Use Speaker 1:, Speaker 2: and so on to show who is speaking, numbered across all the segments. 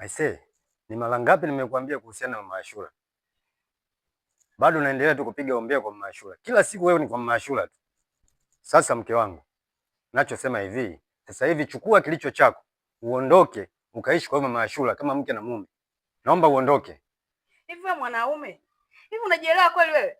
Speaker 1: Aisee, ni mara ngapi nimekuambia kuhusiana na Mama Ashura? Bado unaendelea tu kupiga ombea kwa Mama Ashura. Kila siku wewe ni kwa Mama Ashura tu. Sasa mke wangu, nachosema hivi, sasa hivi chukua kilicho chako, uondoke, ukaishi kwa Mama Ashura kama mke na mume. Naomba uondoke.
Speaker 2: Hivi wewe mwanaume, hivi unajielewa kweli wewe?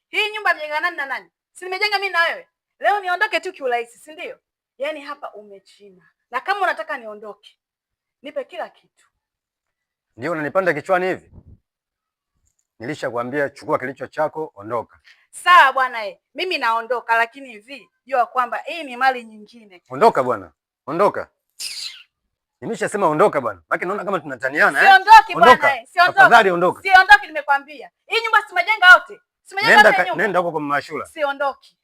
Speaker 2: Hii nyumba mjenga nani na nani? Si nimejenga mimi na wewe. Leo niondoke tu kiurahisi, si ndio? Yaani hapa umechina. Na kama unataka niondoke, nipe kila kitu.
Speaker 1: Ndio unanipanda kichwani hivi? Nilishakwambia chukua kilicho chako, ondoka.
Speaker 2: Sawa bwana mimi naondoka, lakini hivi jua kwamba hii ni mali nyingine.
Speaker 1: Ondoka bwana. Ondoka. Nimeshasema ondoka bwana. Maana naona kama tunataniana
Speaker 2: Siondoki bwana siondoki.
Speaker 1: Tafadhali ondoka.
Speaker 2: Siondoki nimekwambia. Hii nyumba simejenga wote. Simejenga wote nyumba.
Speaker 1: Nenda huko kwa Mama Ashura.
Speaker 2: Siondoki.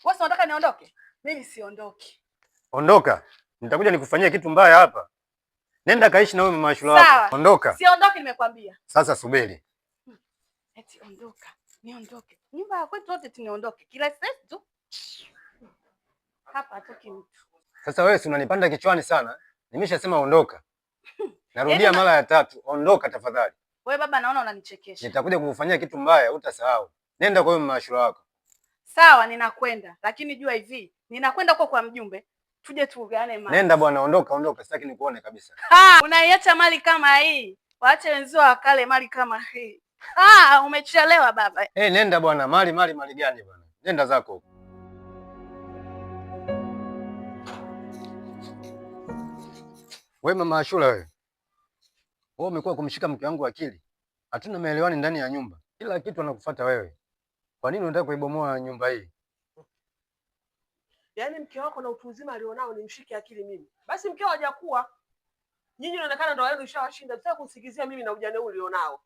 Speaker 2: Wewe unataka niondoke? Mimi siondoki.
Speaker 1: Ondoka. Nitakuja nikufanyia kitu mbaya hapa. Nenda kaishi na wewe Mama Ashura wako. Ondoka.
Speaker 2: Siondoki nimekwambia.
Speaker 1: Sasa subiri.
Speaker 2: Eti ondoka. Niondoke. Nyumba ya kwetu wote tuniondoke. Kila siku tu. Hapa hatoki mtu.
Speaker 1: Sasa wewe si unanipanda kichwani sana. Nimeshasema ondoka. Narudia mara ya 3. Ondoka tafadhali.
Speaker 2: Wewe baba naona unanichekesha.
Speaker 1: Nitakuja kukufanyia kitu mbaya, utasahau. Nenda kwa wewe Mama Ashura wako.
Speaker 2: Sawa ninakwenda. Lakini jua hivi, ninakwenda huko kwa mjumbe. Tuje tuugane mali.
Speaker 1: Nenda bwana, ondoka, sitaki nikuone kabisa.
Speaker 2: Unaiacha mali kama hii. Waache wenzao wakale mali kama hii. Umechelewa baba.
Speaker 1: Nenda bwana, mali gani bwana? Nenda zako. Wewe Mama Ashura wewe. Wewe umekuwa kumshika mke wangu akili. Hatuna maelewano ndani ya nyumba. Kila kitu anakufuata wewe. Kwa nini unataka kuibomoa nyumba hii?
Speaker 3: Yaani mke wako na utu uzima alionao ni mshike akili mimi. Basi mkeo hajakuwa. Nyinyi inaonekana ndoa yenu ishawashinda. Sasa kusikizia mimi na ujane huu ulionao.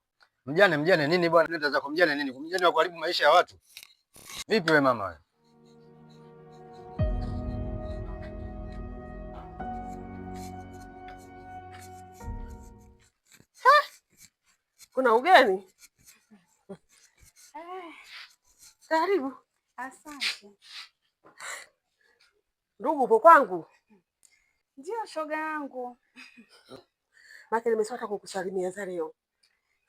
Speaker 1: Mjane nini bwana? Nenda zako mjane nini? Mjane wa kuharibu maisha ya watu. Vipi wewe mama wewe?
Speaker 3: Kuna ugeni? Karibu.
Speaker 2: Asante.
Speaker 3: Ndugu upo kwangu?
Speaker 2: Ndio shoga yangu.
Speaker 3: Maki nimesota kukusalimia za leo.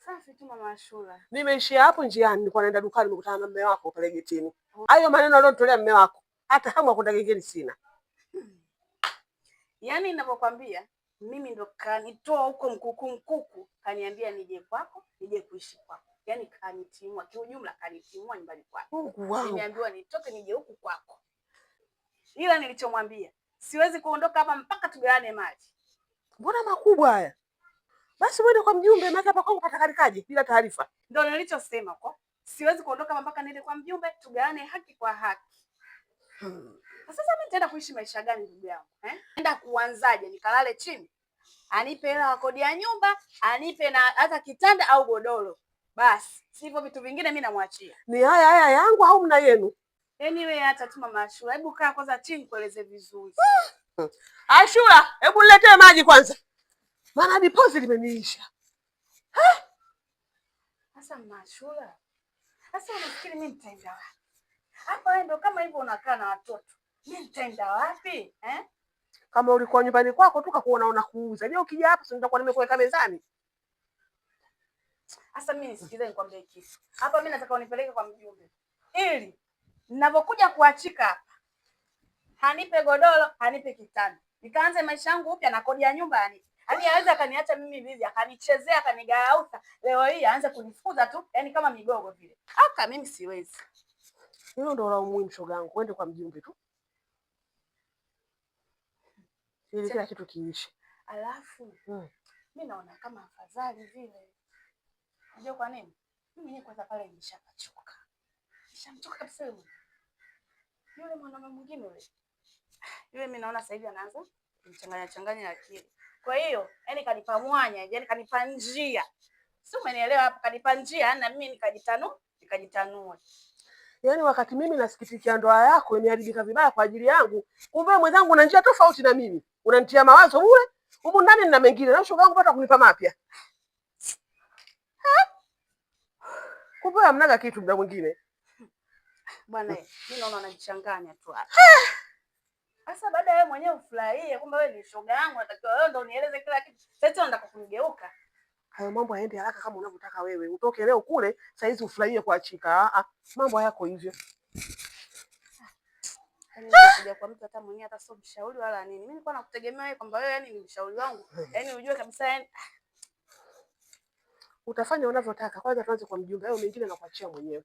Speaker 2: Safi tu Mama Ashura.
Speaker 3: Nimeishia hapo njiani, nilikuwa naenda dukani nimekutana na mume wako pale getini. Hayo maneno aliyotolea mume wako, hata hamu ya kwenda gengeni sina.
Speaker 2: Yaani ninapokuambia mimi ndo kanitoa huko mkuku, kaniambia nije kwako, nije kuishi kwako. Yaani kanitimua, kiujumla kanitimua nyumbani kwako.
Speaker 3: Wow.
Speaker 2: Nimeambiwa nitoke nije huku kwako. Ila nilichomwambia, siwezi kuondoka hapa mpaka tugawane mali.
Speaker 3: Mbona makubwa haya? Basi wewe kwa mjumbe, maana hapa kwangu patakalikaje bila taarifa.
Speaker 2: Ndio nilichosema kwa. Siwezi kuondoka mpaka niende kwa mjumbe, tugawane haki kwa haki. Sasa mimi nitaenda kuishi maisha gani ndugu yangu? Nenda kuanzaje? Nikalale chini? Anipe hela ya kodi ya nyumba, anipe na hata kitanda au godoro. Basi, sivyo vitu vingine mimi namwachia.
Speaker 3: Ni haya yangu au mna yenu?
Speaker 2: Anyway hata tu Mama Ashura, hebu kaa kwanza chini kueleze vizuri.
Speaker 3: Ashura, hebu niletee maji kwanza. Maana deposit limeniisha.
Speaker 2: Sasa Mama Ashura. Sasa unafikiri mimi nitaenda wapi? Hapa wewe ndo kama hivyo unakaa na watoto. Mimi nitaenda wapi?
Speaker 3: Kama ulikuwa nyumbani kwako tu kakuona unakuuza. Je, ukija hapa sio nitakuwa nimekuweka mezani?
Speaker 2: Sasa mimi nisikize nikwambie kitu. Hapa mimi nataka unipeleke kwa mjumbe. Ili ninapokuja kuachika hapa. Hanipe godoro, hanipe kitanda. Nikaanze maisha yangu upya na kodi ya nyumba yani. Yaani aweza akaniacha mimi bibi, akanichezea, akanigausa. Leo hii aanze kunifukuza tu, yani kama migogo vile. Mimi siwezi.
Speaker 3: Hilo ndio la umuhimu shoga yangu, uende kwa mjumbe tu. Ili kila kitu kiishe.
Speaker 2: Alafu, mimi naona kama afadhali vile. Unajua kwa nini? Mimi mwenyewe kwanza pale nimeshachoka. Nishamchoka kabisa yule. Yule mwanaume mwingine yule. Yule mimi naona sasa hivi anaanza kumchanganya akili. Kwa hiyo, yani kanipa mwanya, yani kanipa njia. Si umenielewa hapo, kanipa njia na mimi nikajitanua.
Speaker 3: Yaani wakati mimi nasikitikia ndoa yako imeharibika vibaya kwa ajili yangu, kumbe mwenzangu una njia tofauti na mimi. Unanitia mawazo bure. Huko ndani nina mengine na shoga yangu pata kunipa mapya. Kumbe hamnaga kitu muda mwingine.
Speaker 2: Bwana mimi naona anajichanganya tu hapa. Sasa baada ya wewe mwenyewe ufurahie kwamba wewe ni shoga yangu, natakiwa wewe ndio unieleze kila kitu. Sasa unataka kunigeuka.
Speaker 3: Hayo mambo haendi haraka kama unavyotaka wewe. Utoke leo kule, saa hizi ufurahie kuachika. Mambo hayako hivyo.
Speaker 2: Yaani kuja kwa mtu hata mwenyewe hata sio mshauri wala nini. Mimi nilikuwa nakutegemea wewe kwamba wewe yani ni mshauri wangu. Yaani unajue kabisa yani
Speaker 3: Utafanya unavyotaka. Kwanza tuanze kwa mjumbe. Hayo mengine nakuachia mwenyewe.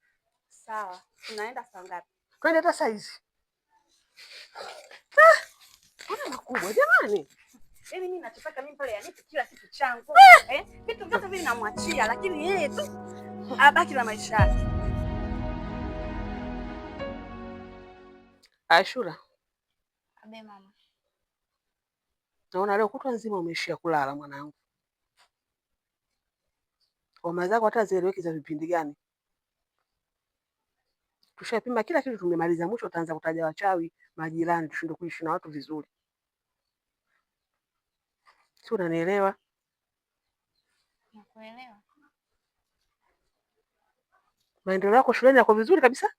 Speaker 2: sawa. Tunaenda saa ngapi?
Speaker 3: Twende hata saa hizi. Mbona makubwa jamani?
Speaker 2: Yaani mimi nachotaka mimi pale anipe kila kitu changu. Vitu vyote vile namwachia lakini yeye tu abaki na maisha yake.
Speaker 3: Ashura.
Speaker 2: Abe mama.
Speaker 3: Naona leo kutwa nzima umeishia kulala mwanangu. Homa zako hata zieleweki za vipindi gani? Tushapima kila kitu tumemaliza, mwisho utaanza kutaja wachawi, majirani, tushinde kuishi na watu vizuri. Si unanielewa?
Speaker 2: Nakuelewa.
Speaker 3: Maendeleo yako shuleni yako vizuri kabisa?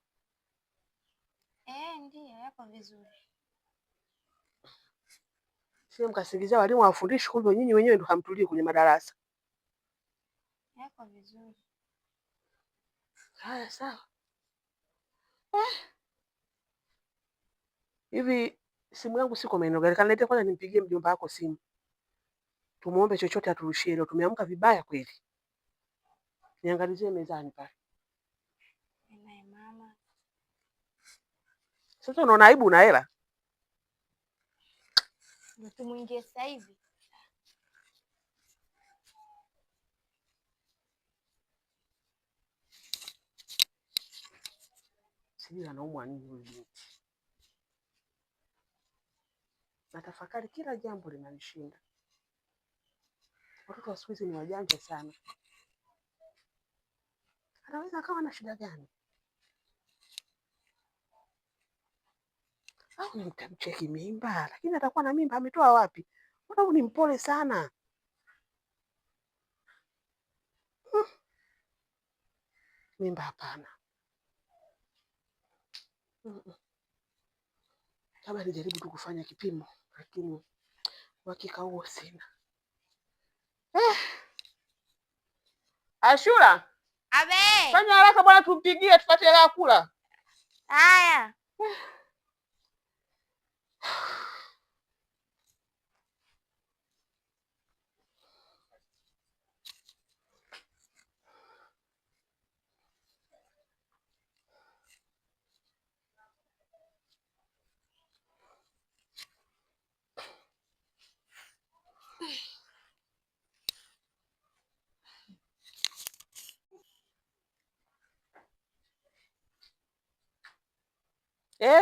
Speaker 2: Ndio, yako vizuri.
Speaker 3: Sio mkasingizia walimu hawafundishi, kumbe nyinyi wenyewe ndio hamtulii kwenye madarasa.
Speaker 2: Yako vizuri.
Speaker 3: Haya, sawa. Hivi simu yangu siko maeneo gani? Kaniletea kwanza nimpigie mjomba wako simu. Tumuombe chochote aturushie leo. Tumeamka vibaya kweli. Niangalizie mezani pale.
Speaker 2: Naye mama.
Speaker 3: Sasa unaona aibu na hela?
Speaker 2: Ndio tumuingie sasa hivi.
Speaker 3: Sijui anaumwa nini huyu binti. Natafakari kila jambo linanishinda. Watoto wa siku hizi ni wajanja sana. Anaweza akawa na shida gani? Au ni mtamcheki mimba, lakini atakuwa na mimba ametoa wapi? Mbona ni mpole sana? Mimba hapana. Labda nijaribu tu kufanya kipimo, lakini uhakika huo sina. Ashura!
Speaker 2: Abe!
Speaker 3: Fanya haraka bwana, tumpigie tupate hela ya kula.
Speaker 2: Haya.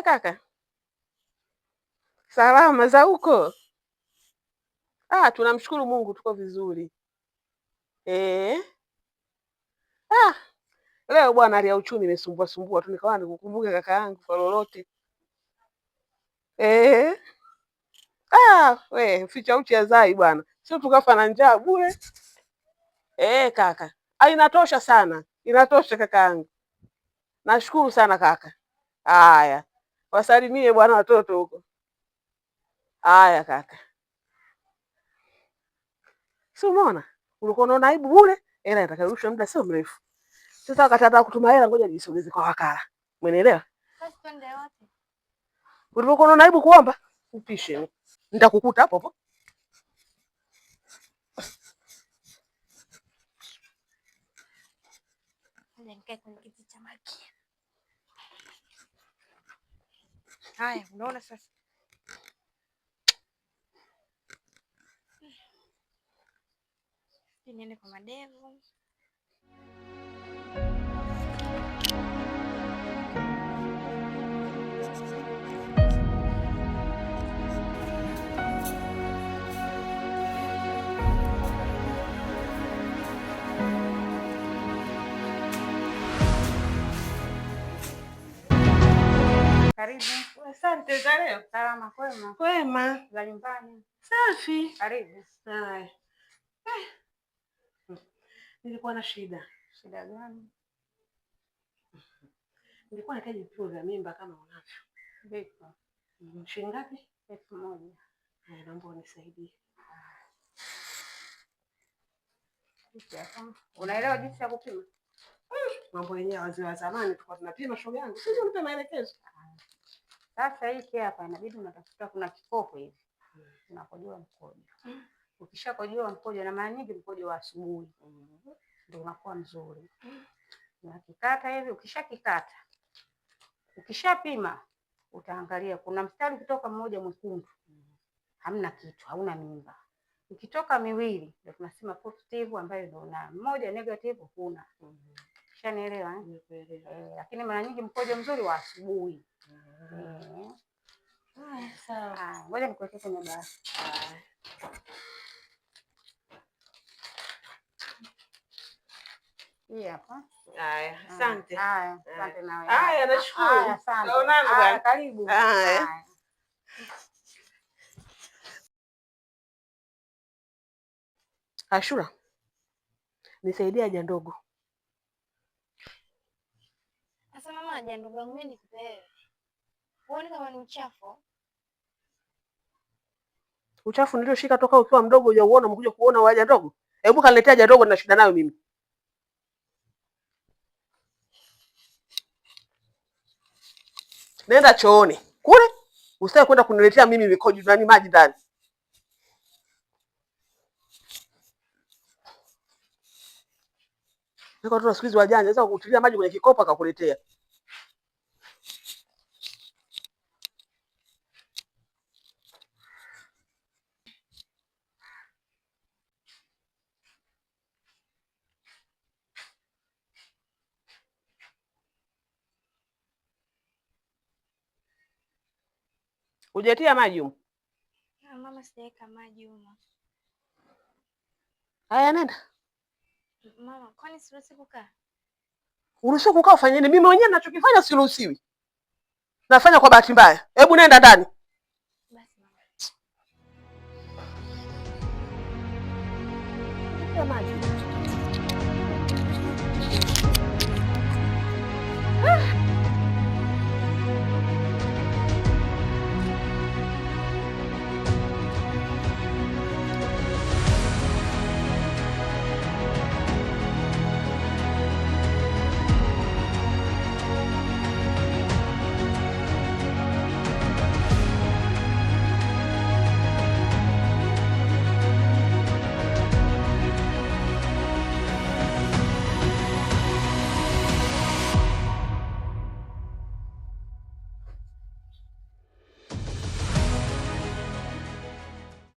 Speaker 3: Kaka. Salama za huko? Tunamshukuru Mungu tuko vizuri. Leo bwana hali ya uchumi imesumbua sumbua tu, nikawa nikukumbuke kaka yangu kwa lolote. We ficha uchi azai bwana, sio tukafa na njaa bure. Kaka, inatosha sana, inatosha kaka yangu. Nashukuru sana kaka. Haya, wasalimie bwana watoto huko. Haya kaka. Si umeona? Ulikuwa unaona aibu bure, hela itakayorushwa muda sio mrefu. Sasa wakati nataka kutuma hela, ngoja nisogeze kwa wakala. Umeelewa?
Speaker 2: Sasa twende wote.
Speaker 3: Ulikuwa unaona aibu kuomba? Upishe. Nitakukuta hapo hapo.
Speaker 2: Nikae kwenye kiti cha Malkia. Haya, unaona sasa. Niende kwa madevu. Karibu.
Speaker 3: Asante za leo.
Speaker 2: Salama kwema.
Speaker 3: Kwema.
Speaker 2: Za nyumbani.
Speaker 3: Safi.
Speaker 2: Karibu.
Speaker 3: Haya. Nilikuwa na shida.
Speaker 2: Shida gani?
Speaker 3: Nilikuwa nahitaji vipimo vya mimba kama unavyo.
Speaker 2: Vipi?
Speaker 3: Shilingi ngapi?
Speaker 2: 1000.
Speaker 3: Naomba unisaidie.
Speaker 2: Unaelewa jinsi ya kupima?
Speaker 3: Mambo yenyewe wazee wa zamani tulikuwa tunapima shoga yangu. Sasa unipe maelekezo.
Speaker 2: Sasa hiki hapa inabidi unatafuta kuna kikopo hivi. Unakojoa mkojo. Ukishakojoa mkojo na mara nyingi mkojo wa asubuhi. Ndio unakuwa mzuri. Unakikata hivi, ukishakikata. Ukishapima utaangalia kuna mstari kutoka mmoja mwekundu. Hamna kitu, hauna mimba. Ukitoka miwili ndio tunasema positive ambayo ndio na mmoja negative huna. Ushanielewa eh?
Speaker 3: Nimekuelewa.
Speaker 2: Lakini mara nyingi mkojo mzuri wa asubuhi.
Speaker 3: Sawa.
Speaker 2: Ngoja nikuwekee kwenye basi. Hii hapa.
Speaker 3: Haya, asante.
Speaker 2: Haya, asante na wewe.
Speaker 3: Haya, nashukuru.
Speaker 2: Haya, asante.
Speaker 3: Tuonane bwana.
Speaker 2: Karibu.
Speaker 3: Haya. Ashura, nisaidie haja ndogo.
Speaker 4: Sasa mama, haja ndogo yangu mimi nikupe wewe. Uone kama ni uchafu.
Speaker 3: Uchafu nilioshika toka ukiwa mdogo hujauona, umekuja kuona haja ndogo? Hebu kaniletea haja ndogo, nina shida nayo mimi. Nenda chooni kule, usitaki kwenda kuniletea mimi mikojo nani maji ndani. Niko watu siku hizi wajanja, sasa kutilia maji kwenye kikopo akakuletea. Hujatia maji huko?
Speaker 4: Mama, sijaweka maji huko.
Speaker 3: Haya, nenda.
Speaker 4: Mama, kwani siruhusi kukaa?
Speaker 3: Uruhusiwa kukaa ufanye nini? Mimi mwenyewe ninachokifanya siruhusiwi. Nafanya kwa bahati mbaya. Hebu nenda ndani.
Speaker 4: Basi mama.
Speaker 3: Hujatia maji.